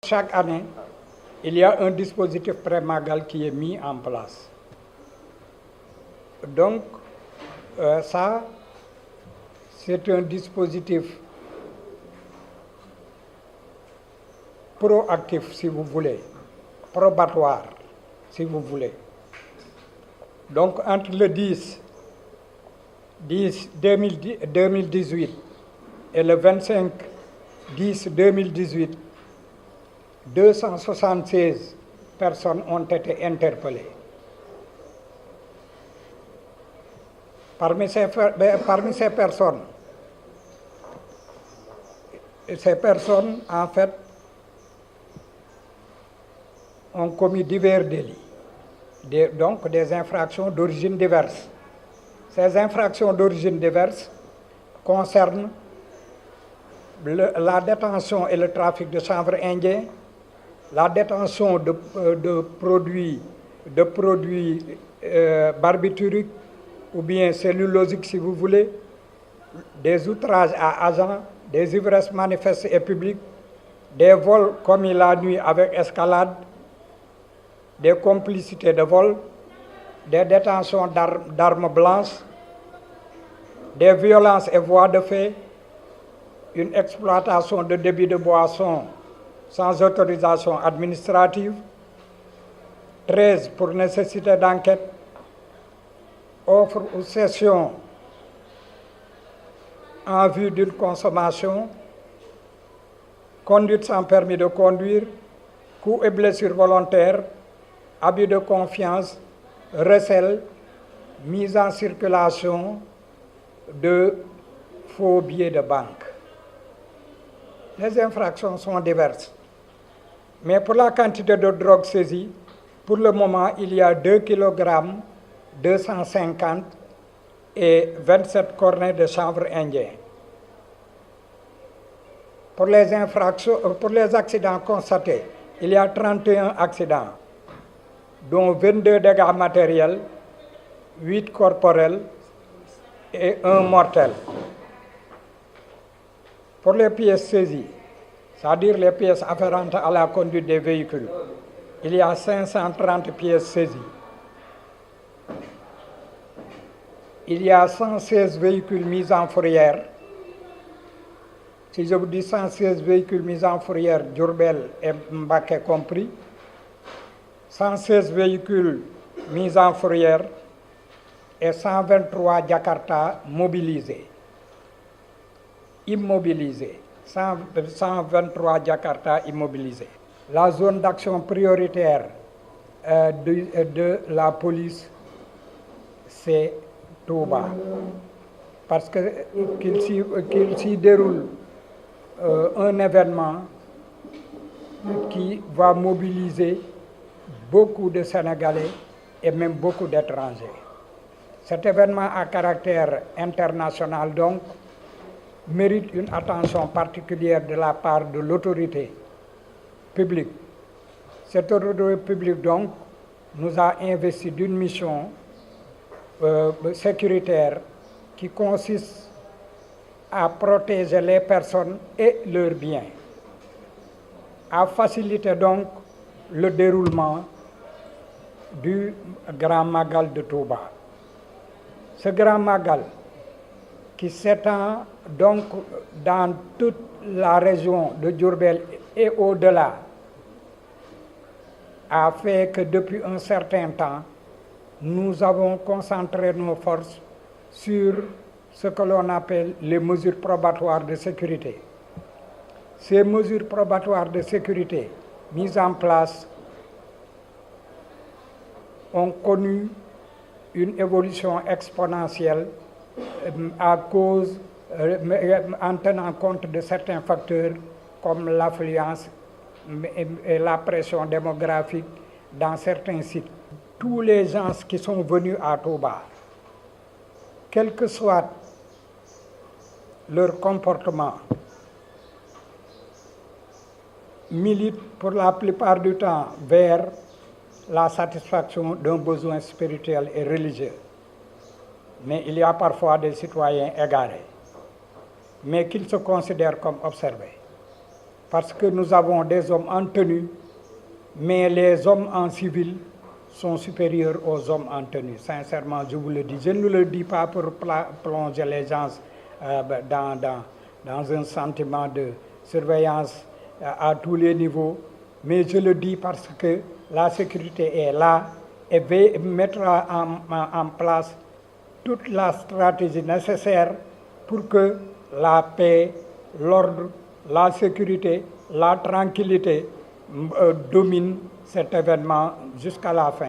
Chaque année, il y a un dispositif pré-Magal qui est mis en place. Donc, ça, c'est un dispositif proactif, si vous voulez, probatoire, si vous voulez. Donc, entre le 2018 et le 25/10/2018, 276 personnes ont été interpellées. Parmi ces personnes, en fait, ont commis divers délits, donc des infractions d'origine diverse. Ces infractions d'origine diverse concernent la détention et le trafic de chanvre indien, la détention de produits barbituriques ou bien cellulosiques si vous voulez, des outrages à agents, des ivresses manifestes et publiques, des vols commis la nuit avec escalade, des complicités de vol, des détentions d'armes blanches, des violences et voies de fait, une exploitation de débits de boissons sans autorisation administrative, 13 pour nécessité d'enquête, offre ou cession en vue d'une consommation, conduite sans permis de conduire, coups et blessures volontaires, abus de confiance, recel, mise en circulation de faux billets de banque. Les infractions sont diverses. Mais pour la quantité de drogue saisie, pour le moment, il y a 2 kg 250 et 27 cornets de chanvre indien. Pour les accidents constatés, il y a 31 accidents, dont 22 dégâts matériels, 8 corporels et 1 mortel. Pour les pièces saisies, c'est-à-dire les pièces afférentes à la conduite des véhicules, il y a 530 pièces saisies. Il y a 116 véhicules mis en fourrière. Si je vous dis 116 véhicules mis en fourrière, Diourbel et Mbacké compris, 116 véhicules mis en fourrière et 123 Jakarta mobilisés. Immobilisés. 123 Jakarta immobilisés. La zone d'action prioritaire de la police, c'est Touba. Parce qu'il s'y déroule un événement qui va mobiliser beaucoup de Sénégalais et même beaucoup d'étrangers. Cet événement à caractère international, donc, mérite une attention particulière de la part de l'autorité publique. Cette autorité publique, donc, nous a investi d'une mission sécuritaire qui consiste à protéger les personnes et leurs biens, à faciliter donc le déroulement du Grand Magal de Touba. Ce Grand Magal, qui s'étend donc dans toute la région de Diourbel et au-delà, a fait que depuis un certain temps, nous avons concentré nos forces sur ce que l'on appelle les mesures probatoires de sécurité. Ces mesures probatoires de sécurité mises en place ont connu une évolution exponentielle à cause, en tenant compte de certains facteurs comme l'affluence et la pression démographique dans certains sites. Tous les gens qui sont venus à Touba, quel que soit leur comportement, militent pour la plupart du temps vers la satisfaction d'un besoin spirituel et religieux. Mais il y a parfois des citoyens égarés, mais qu'ils se considèrent comme observés. parce que nous avons des hommes en tenue, mais les hommes en civil sont supérieurs aux hommes en tenue. Sincèrement, je vous le dis. Je ne le dis pas pour plonger les gens dans un sentiment de surveillance à tous les niveaux, mais je le dis parce que la sécurité est là et mettra en place toute la stratégie nécessaire pour que la paix, l'ordre, la sécurité, la tranquillité dominent cet événement jusqu'à la fin.